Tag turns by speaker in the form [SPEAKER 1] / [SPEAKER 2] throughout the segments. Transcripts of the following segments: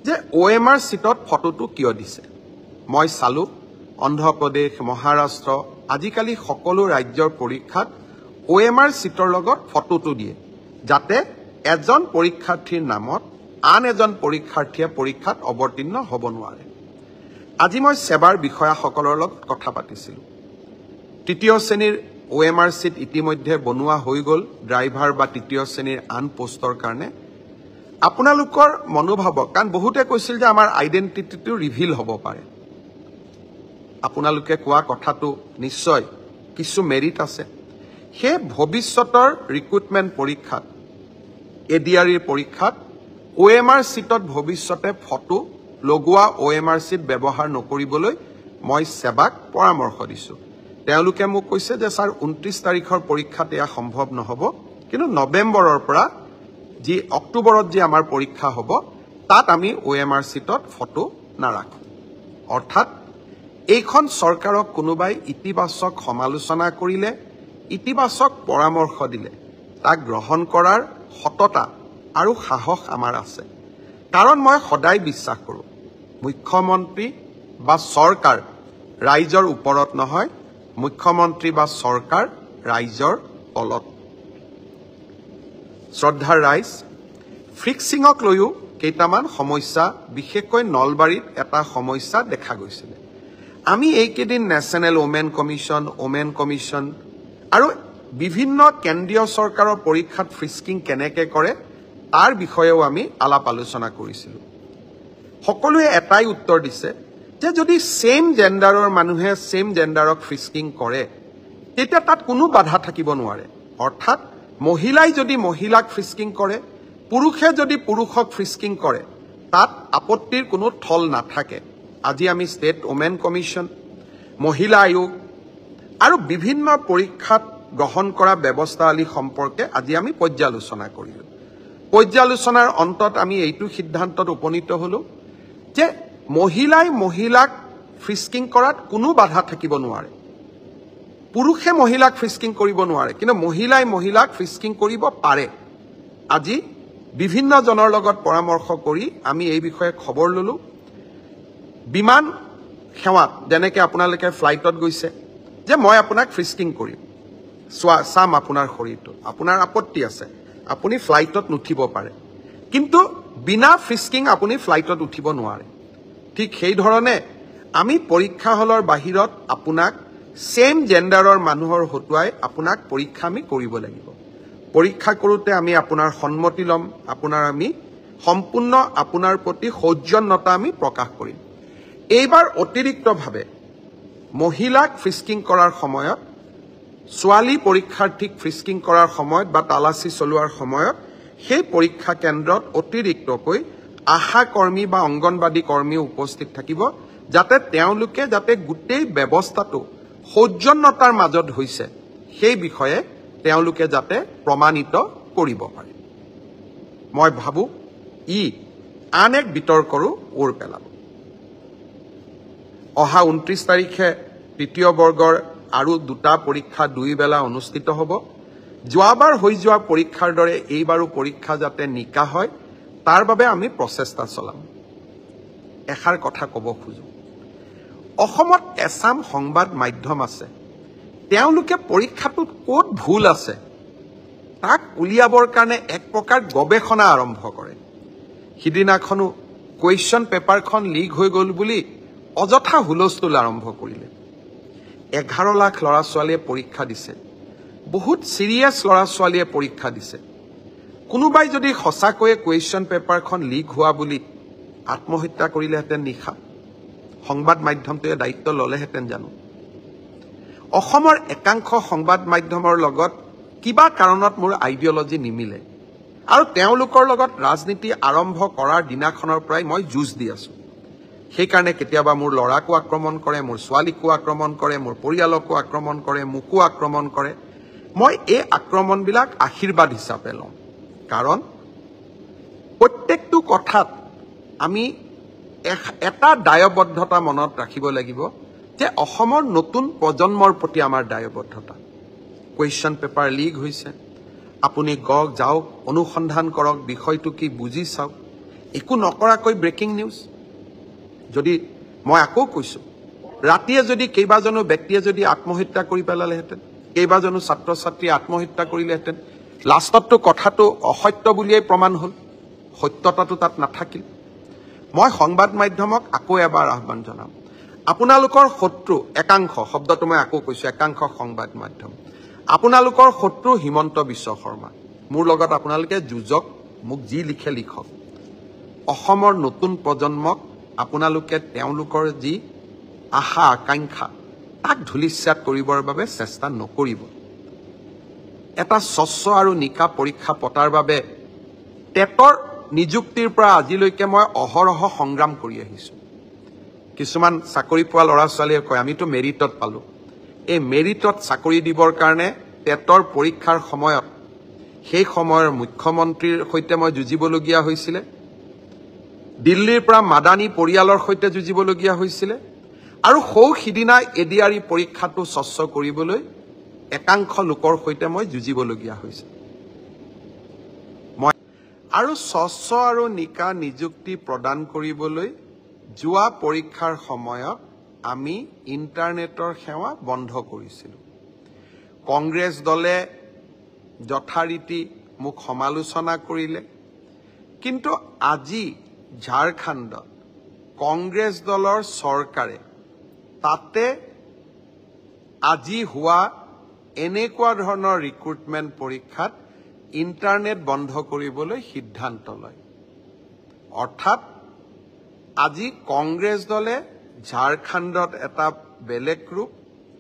[SPEAKER 1] যে OMR সিটত ফটোটো কিয় দিছে মই চালো অন্ধ্ৰপ্ৰদেশ মহাৰাষ্ট্ৰ আজিকালি সকলো ৰাজ্যৰ পৰীক্ষাত OMR সিটৰ লগত ফটোটো দিয়ে যাতে এজন পৰীক্ষাৰ্থীৰ নামত আন এজন পৰীক্ষাৰ্থীয়ে পৰীক্ষাত অৱতীৰ্ণ হ'ব নোৱাৰে আজি মই সেৱাৰ বিষয়াসকলৰ লগত কথা পাতিছিলো তৃতীয় শ্ৰেণীৰ OMR সিট ইতিমধ্যে বনোৱা হৈ গল ড্ৰাইভাৰ বা তৃতীয় শ্ৰেণীৰ আন পোষ্টৰ কাৰণে আপোনালোকৰ মনোভাৱক কাৰণ বহুতে কৈছিল যে আমাৰ আইডেন্টিটিটো ৰিভিল হ'ব পাৰে আপোনালোকে কোৱা কথাটো নিশ্চয় কিছু মেৰিট আছে হে ভৱিষ্যতৰ ৰিক্ৰুটমেন্ট পৰীক্ষাত এডিআৰইৰ পৰীক্ষাত OMR সিটত ভৱিষ্যতে ফটো লগোৱা OMR সিট ব্যৱহাৰ নকৰিবলৈ মই সেৱাক পৰামৰ্শ দিছো তেওঁলোকে মোক কৈছে যে স্যাৰ 29 তাৰিখৰ পৰীক্ষাত এয়া সম্ভৱ নহব কিন্তু নৱেম্বৰৰ পৰা যি অক্টোবৰত যি আমাৰ পৰীক্ষা হ'ব তাত আমি OMR সিটত ফটো নাৰাখো অৰ্থাৎ এইখন চৰকাৰক কোনোবাই ইতিবাচক সমালোচনা কৰিলে ইতিবাচক পৰামৰ্শ দিলে তাক গ্ৰহণ কৰাৰ সততা আৰু সাহস আমাৰ আছে কাৰণ মই সদায় বিশ্বাস কৰো মুখ্যমন্ত্ৰী বা চৰকাৰ ৰাইজৰ ওপৰত নহয় মুখ্যমন্ত্ৰী বা চৰকাৰ ৰাইজৰ তলত শ্ৰদ্ধাৰ ৰাইজ ফিক্সিংক লৈও কেইটামান সমস্যা বিশেষকৈ নলবাৰীত এটা সমস্যা দেখা গৈছিল আমি এইকেদিন নেশ্যনেল ওমেন কমিশন আৰু বিভিন্ন কেন্দ্ৰীয় চৰকাৰৰ পৰীক্ষাত ফ্ৰিস্কিং কেনেকে কৰে তাৰ বিষয়েও আমি আলাপ আলোচনা কৰিছিলো সকলোৱে এটাই উত্তৰ দিছে যে যদি সেম জেন্ডাৰৰ মানুহে সেম জেন্ডাৰক ফ্ৰিস্কিং কৰে তেতিয়া তাত কোনো বাধা থাকিব নোৱাৰে অৰ্থাৎ মহিলাই যদি মহিলাক ফ্ৰিস্কিং কৰে পুৰুষে যদি পুৰুষক ফ্ৰিস্কিং কৰে তাত আপত্তিৰ কোনো থল নাথাকে আজি আমি ষ্টেট ওমেন কমিশন মহিলা আয়োগ আৰু বিভিন্ন পৰীক্ষাত গ্ৰহণ কৰা ব্যৱস্থাৱলী সম্পৰ্কে আজি আমি পৰ্যালোচনা কৰিলো পৰ্যালোচনাৰ অন্তত আমি এইটো সিদ্ধান্তত উপনীত হলো যে মহিলাই মহিলাক ফ্ৰিস্কিং কৰাত কোনো বাধা থাকিব নোৱাৰে পুৰুষে মহিলাক ফ্ৰিস্কিং কৰিব নোৱাৰে কিন্তু মহিলাই মহিলাক ফ্ৰিস্কিং কৰিব পাৰে আজি বিভিন্ন জনৰ লগত পৰামৰ্শ কৰি আমি এই বিষয়ে খবৰ ললো বিমান সেৱাত যেনেকৈ আপোনালোকে ফ্লাইটত গৈছে যে মই আপোনাক ফ্ৰিস্কিং কৰিম চাম আপোনাৰ শৰীৰটো আপোনাৰ আপত্তি আছে আপুনি ফ্লাইটত নুঠিব পাৰে কিন্তু বিনা ফ্ৰিস্কিং আপুনি ফ্লাইটত উঠিব নোৱাৰে ঠিক সেই ধৰণে আমি পৰীক্ষা হলৰ বাহিৰত আপোনাক সেম জেন্ডাৰৰ মানুহৰ হতুৱাই আপোনাক পৰীক্ষা আমি কৰিব লাগিব পৰীক্ষা কৰোতে আমি আপোনাৰ সন্মতি লম আপোনাৰ আমি সম্পূৰ্ণ আপোনাৰ প্ৰতি সৌজন্যতা আমি প্ৰকাশ কৰিম এইবাৰ অতিৰিক্তভাৱে মহিলাক ফ্ৰিস্কিং কৰাৰ সময়ত ছোৱালী পৰীক্ষাৰ্থীক ফ্ৰিস্কিং কৰাৰ সময়ত বা তালাচী চলোৱাৰ সময়ত সেই পৰীক্ষা কেন্দ্ৰত অতিৰিক্তকৈ আশা কৰ্মী বা অংগনবাদী কৰ্মী উপস্থিত থাকিব যাতে তেওঁলোকে যাতে গোটেই ব্যৱস্থাটো সৌজন্যতাৰ মাজত হৈছে সেই বিষয়ে তেওঁলোকে যাতে প্ৰমাণিত কৰিব পাৰে মই ভাবো ই আন এক বিতৰ্কৰো ওৰ পেলাব অহা 29 তাৰিখে তৃতীয় বৰ্গৰ আৰু দুটা পৰীক্ষা দুই বেলা অনুষ্ঠিত হ'ব যোৱাবাৰ হৈ যোৱা পৰীক্ষাৰ দৰে এইবাৰো পৰীক্ষা যাতে নিকা হয় তাৰ বাবে আমি প্ৰচেষ্টা চলাম এখাৰ কথা ক'ব খুজো অসমত এছাম সংবাদ মাধ্যম আছে তেওঁলোকে পৰীক্ষাটোত ক'ত ভুল আছে তাক উলিয়াবৰ কাৰণে এক প্ৰকাৰ গৱেষণা আৰম্ভ কৰে সিদিনাখনো কুৱেশ্যন পেপাৰখন লিক হৈ গ'ল বুলি অযথা হুলস্থুল আৰম্ভ কৰিলে 11 লাখ ল'ৰা ছোৱালীয়ে পৰীক্ষা দিছে বহুত সিৰিয়াস ল'ৰা ছোৱালীয়ে পৰীক্ষা দিছে কোনোবাই যদি সঁচাকৈয়ে কুৱেশ্যন পেপাৰখন লিক হোৱা বুলি আত্মহত্যা কৰিলেহেঁতেন নিশা সংবাদ মাধ্যমটোৱে দায়িত্ব ল'লেহেঁতেন জানো অসমৰ একাংশ সংবাদ মাধ্যমৰ লগত কিবা কাৰণত মোৰ আইডিঅলজি নিমিলে আৰু তেওঁলোকৰ লগত ৰাজনীতি আৰম্ভ কৰাৰ দিনাখনৰ পৰাই মই যুঁজ দি আছো সেইকাৰণে কেতিয়াবা মোৰ ল'ৰাকো আক্ৰমণ কৰে মোৰ ছোৱালীকো আক্ৰমণ কৰে মোৰ পৰিয়ালকো আক্ৰমণ কৰে মোকো আক্ৰমণ কৰে মই এই আক্ৰমণবিলাক আশীৰ্বাদ হিচাপে লওঁ কাৰণ প্ৰত্যেকটো কথাত আমি এটা দায়বদ্ধতা মনত ৰাখিব লাগিব যে অসমৰ নতুন প্ৰজন্মৰ প্ৰতি আমাৰ দায়বদ্ধতা কুৱেশ্যন পেপাৰ লিক হৈছে আপুনি যাওক অনুসন্ধান কৰক বিষয়টো কি বুজি চাওক একো নকৰাকৈ ব্ৰেকিং নিউজ যদি মই আকৌ কৈছো ৰাতিয়ে যদি কেইবাজনো ব্যক্তিয়ে যদি আত্মহত্যা কৰি পেলালেহেঁতেন কেইবাজনো ছাত্ৰ ছাত্ৰী আত্মহত্যা কৰিলেহেঁতেন লাষ্টতটো কথাটো অসত্য বুলিয়েই প্ৰমাণ হ'ল সত্যতাটো তাত নাথাকিল মই সংবাদ মাধ্যমক আকৌ এবাৰ আহ্বান জনাম আপোনালোকৰ শত্ৰু একাংশ শব্দটো মই আকৌ কৈছো একাংশ সংবাদ মাধ্যম আপোনালোকৰ শত্ৰু হিমন্ত বিশ্ব শৰ্মা মোৰ লগত আপোনালোকে যুজক মোক যি লিখে লিখক অসমৰ নতুন প্ৰজন্মক আপোনালোকে তেওঁলোকৰ যি আশা আকাংক্ষা তাক ধুলিস্যাত কৰিবৰ বাবে চেষ্টা নকৰিব এটা স্বচ্ছ আৰু নিকা পৰীক্ষা পতাৰ বাবে টেটৰ নিযুক্তিৰ পৰা আজিলৈকে মই অহৰহ সংগ্ৰাম কৰি আহিছো কিছুমান চাকৰি পোৱা ল'ৰা ছোৱালীয়ে কয় আমিতো মেৰিটত পালো এই মেৰিটত চাকৰি দিবৰ কাৰণে টেটৰ পৰীক্ষাৰ সময়ত সেই সময়ৰ মুখ্যমন্ত্ৰীৰ সৈতে মই যুঁজিবলগীয়া হৈছিলে দিল্লীৰ পৰা মাদানী পৰিয়ালৰ সৈতে যুঁজিবলগীয়া হৈছিলে আৰু সিদিনা এডিআৰই পৰীক্ষাটো স্বচ্ছ কৰিবলৈ একাংশ লোকৰ সৈতে মই যুঁজিবলগীয়া হৈছিল মই আৰু স্বচ্ছ আৰু নিকা নিযুক্তি প্ৰদান কৰিবলৈ যোৱা পৰীক্ষাৰ সময়ত আমি ইণ্টাৰনেটৰ সেৱা বন্ধ কৰিছিলোঁ কংগ্ৰেছ দলে যথাৰীতি মোক সমালোচনা কৰিলে কিন্তু আজি ঝাৰখণ্ডত কংগ্ৰেছ দলৰ চৰকাৰে তাতে আজি হোৱা এনেকুৱা ধৰণৰ ৰিক্ৰুটমেণ্ট পৰীক্ষাত ইণ্টাৰনেট বন্ধ কৰিবলৈ সিদ্ধান্ত লয় অৰ্থাৎ আজি কংগ্ৰেছ দলে ঝাৰখণ্ডত এটা বেলেগ ৰূপ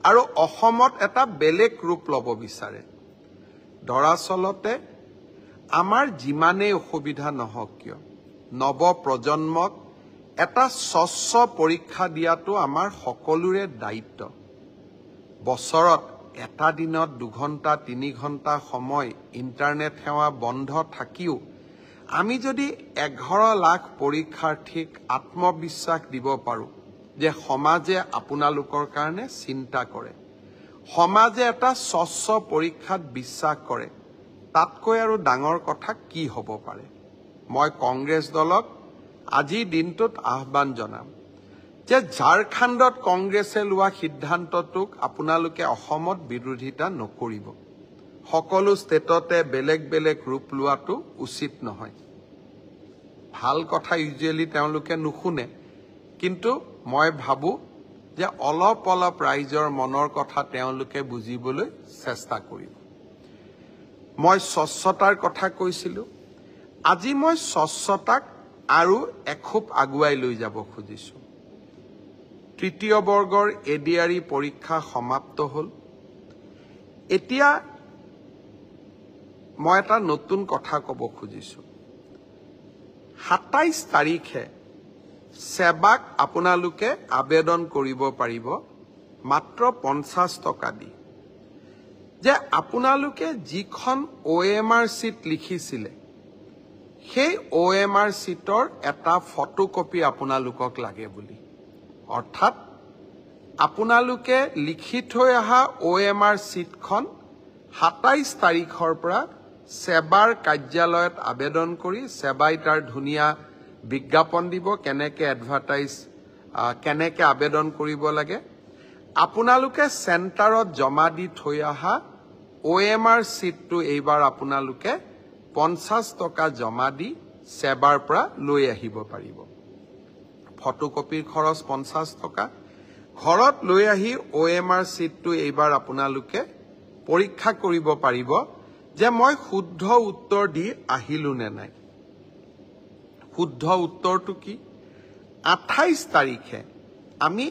[SPEAKER 1] আৰু অসমত এটা বেলেগ ৰূপ ল'ব বিচাৰে দৰাচলতে আমাৰ যিমানেই অসুবিধা নহওক কিয় নৱ প্ৰজন্মক এটা স্বচ্ছ পৰীক্ষা দিয়াটো আমাৰ সকলোৰে দায়িত্ব বছৰত এটা দিনত 2 ঘণ্টা 3 ঘণ্টা সময় ইণ্টাৰনেট সেৱা বন্ধ থাকিও আমি যদি 11 লাখ পৰীক্ষাৰ্থীক আত্মবিশ্বাস দিব পাৰো যে সমাজে আপোনালোকৰ কাৰণে চিন্তা কৰে সমাজে এটা স্বচ্ছ পৰীক্ষাত বিশ্বাস কৰে তাতকৈ আৰু ডাঙৰ কথা কি হ'ব পাৰে মই কংগ্ৰেছ দলক আজি দিনটোত আহ্বান জনাম যে ঝাৰখণ্ডত কংগ্ৰেছে লোৱা সিদ্ধান্তটোক আপোনালোকে অসমত বিৰোধিতা নকৰিব সকলো ষ্টেটতে বেলেগ বেলেগ ৰূপ লোৱাটো উচিত নহয় ভাল কথা ইউজুৱেলি তেওঁলোকে নুশুনে কিন্তু মই ভাবো যে অলপ অলপ ৰাইজৰ মনৰ কথা তেওঁলোকে বুজিবলৈ চেষ্টা কৰিব মই স্বচ্ছতাৰ কথা কৈছিলো আজি মই স্বচ্ছতাক আৰু এখোপ আগুৱাই লৈ যাব খুজিছো তৃতীয় বৰ্গৰ এডিআৰই পৰীক্ষা সমাপ্ত হ'ল এতিয়া মই এটা নতুন কথা ক'ব খুজিছো 27 তাৰিখে সেৱাক আপোনালোকে আবেদন কৰিব পাৰিব মাত্ৰ 50 টকা দি যে আপোনালোকে যিখন OMR চিট লিখিছিলে সেই OMR চিটৰ এটা ফটোকপি আপোনালোকক লাগে বুলি অৰ্থাৎ আপোনালোকে লিখি থৈ অহা OMR চিটখন 27 তাৰিখৰ পৰা সেৱাৰ কাৰ্যালয়ত আবেদন কৰি সেৱাই তাৰ ধুনীয়া বিজ্ঞাপন দিব কেনেকে এডভাৰটাইজ কেনেকে আবেদন কৰিব লাগে আপোনালোকে চেণ্টাৰত জমা দি থৈ অহা OMR চিটটো এইবাৰ আপোনালোকে 50 টকা জমা দি সেৱাৰ পৰা লৈ আহিব পাৰিব ফটোকপিৰ খৰচ 50 টকা ঘৰত লৈ আহি OMR চিটটো এইবাৰ আপোনালোকে পৰীক্ষা কৰিব পাৰিব যে মই শুদ্ধ উত্তৰ দি আহিলো নে নাই শুদ্ধ উত্তৰটো কি 28 তাৰিখে আমি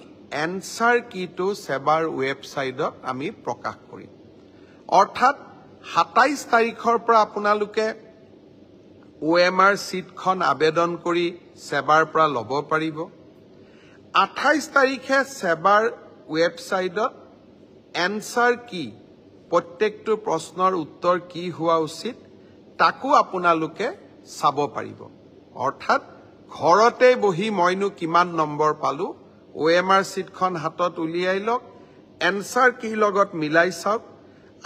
[SPEAKER 1] এনসাৰ কিটো সেৱাৰ ৱেবসাইটত আমি প্ৰকাশ কৰিম অৰ্থাৎ 27 তাৰিখৰ পৰা আপোনালোকে OMR চিটখন আবেদন কৰি সেৱাৰ পৰা ল'ব পাৰিব 28 তাৰিখে সেৱাৰ ৱেবসাইটত এনসাৰ কি প্ৰত্যেকটো প্ৰশ্নৰ উত্তৰ কি হোৱা উচিত তাকো আপোনালোকে চাব পাৰিব অৰ্থাৎ ঘৰতে বহি মইনো কিমান নম্বৰ পালো OMR চিটখন হাতত উলিয়াই লওক এনসাৰ কি লগত মিলাই চাওক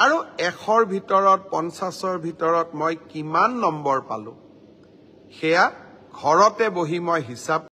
[SPEAKER 1] আৰু 100ৰ ভিতৰত 50ৰ ভিতৰত মই কিমান নম্বৰ পালো সেয়া ঘৰতে বহি মই হিচাপ